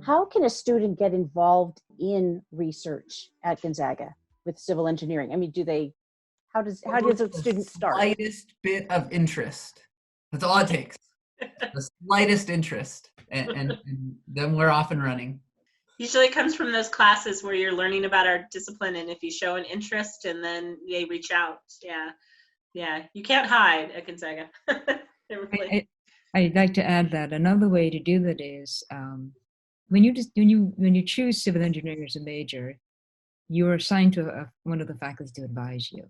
How can a student get involved in research at Gonzaga with civil engineering? I mean, how does a student start? Slightest bit of interest. That's all it takes. The slightest interest, and then we're off and running. Usually it comes from those classes where you're learning about our discipline, and if you show an interest and then they reach out, yeah, you can't hide at Gonzaga. I'd like to add that another way to do that is when you choose civil engineering as a major, you're assigned to one of the faculty to advise you.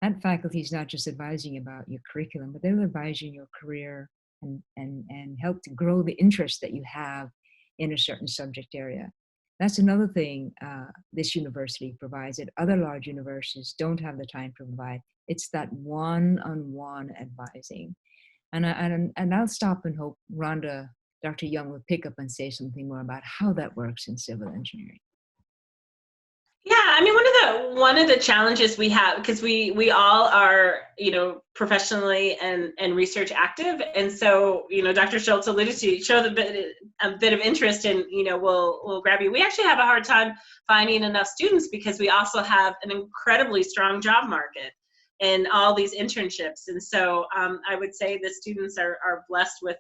That faculty is not just advising about your curriculum, but they'll advise you in your career and help to grow the interest that you have in a certain subject area. That's another thing this university provides that other large universities don't have the time to provide. It's that one-on-one advising. And I'll stop and hope Dr. Young will pick up and say something more about how that works in civil engineering. Yeah, I mean, one of the challenges we have, because we all are, professionally and research active, and so Dr. Schultz alluded to show a bit of interest, and we'll grab you. We actually have a hard time finding enough students because we also have an incredibly strong job market and all these internships, and so I would say the students are blessed with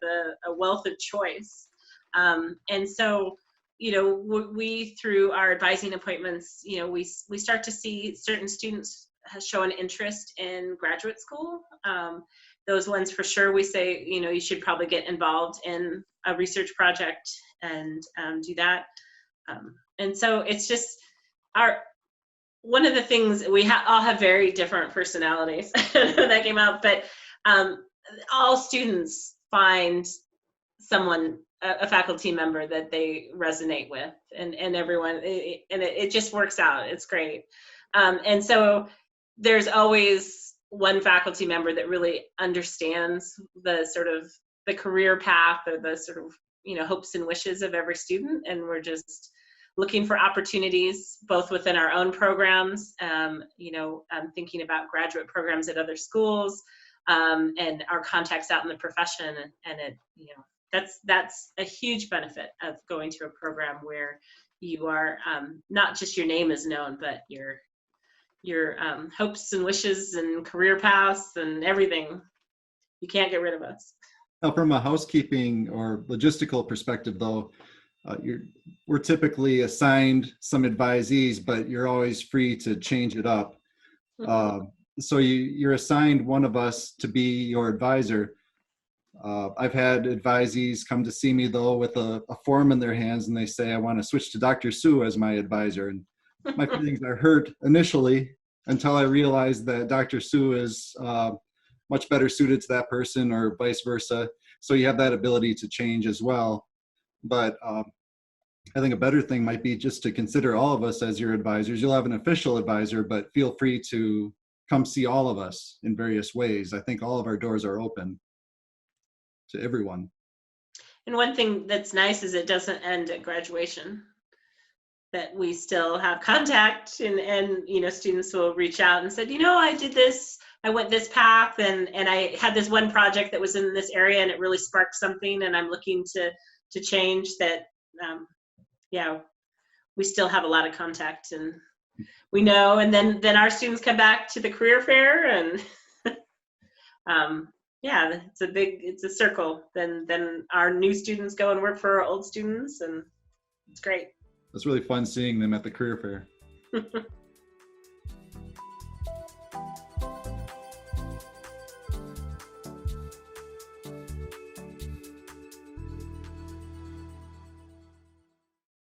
a wealth of choice, and so. We through our advising appointments, we start to see certain students show an interest in graduate school. Those ones for sure, we say, you should probably get involved in a research project and do that. And so it's just one of the things we all have very different personalities that came out, but all students find someone, a faculty member that they resonate with, and everyone, it just works out. It's great. And so there's always one faculty member that really understands the sort of the career path or the sort of, hopes and wishes of every student. And we're just looking for opportunities both within our own programs, thinking about graduate programs at other schools, and our contacts out in the profession. And it, that's a huge benefit of going to a program where you are not just your name is known, but your hopes and wishes and career paths and everything. You can't get rid of us. Now, from a housekeeping or logistical perspective, though, we're typically assigned some advisees, but you're always free to change it up. So you're assigned one of us to be your advisor. I've had advisees come to see me, though, with a form in their hands, and they say, I want to switch to Dr. Sue as my advisor. And my feelings are hurt initially until I realized that Dr. Sue is much better suited to that person, or vice versa. So you have that ability to change as well. But I think a better thing might be just to consider all of us as your advisors. You'll have an official advisor, but feel free to come see all of us in various ways. I think all of our doors are open to everyone. And one thing that's nice is it doesn't end at graduation, that we still have contact, and students will reach out and said, I did this, I went this path, and I had this one project that was in this area and it really sparked something, and I'm looking to change that. We still have a lot of contact, and we know, and then our students come back to the career fair, and it's a circle. Then our new students go and work for our old students, and it's great. It's really fun seeing them at the career fair.